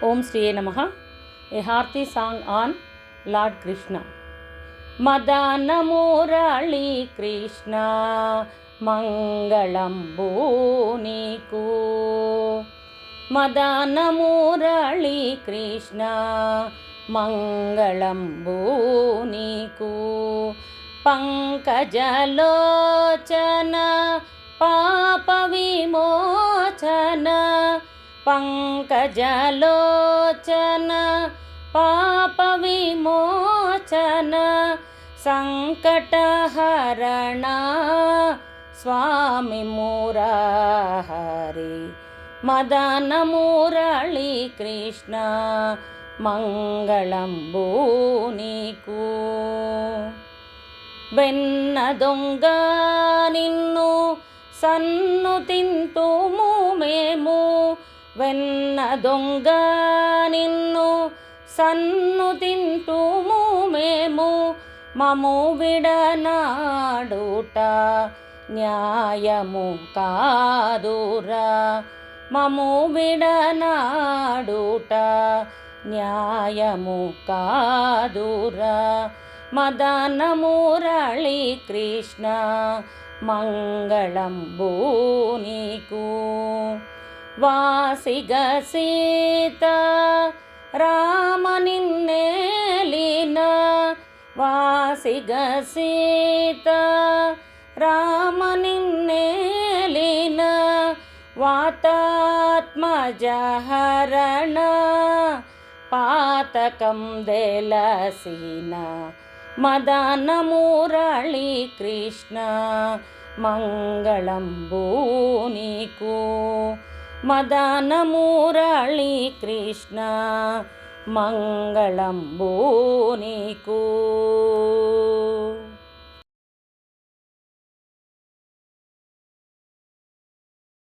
Om Sriye Namaha. A hearty song on Lord Krishna. Madana Murali Krishna Mangalambu Niku. Madana Murali Krishna Mangalambu Niku. Pankajalochana Papa Vimochana Pankajalochana Papa Vimochana Sankataharana Swami Murari Madana Murali Krishna Mangalambu Niku. వెన్న దొంగ నిన్ను సన్ను తింతుము మేము వెన్న దొంగ నిన్ను సన్ను తింతుము మేము మము విడనాడుట న్యాయము కాదురా మము విడనాడుట న్యాయము కాదురా మదన మురళి కృష్ణ మంగళంబు నీకు. వాసిగ సీత రామ నిన్నేలిన వాసిగ సీత రామ నిన్నేలిన వాతాత్మజహరణ పాతకం దెలసిన మదన మురళి కృష్ణ మంగళంబు నీకు. మదన మురళి కృష్ణ మంగళంబు నీకు.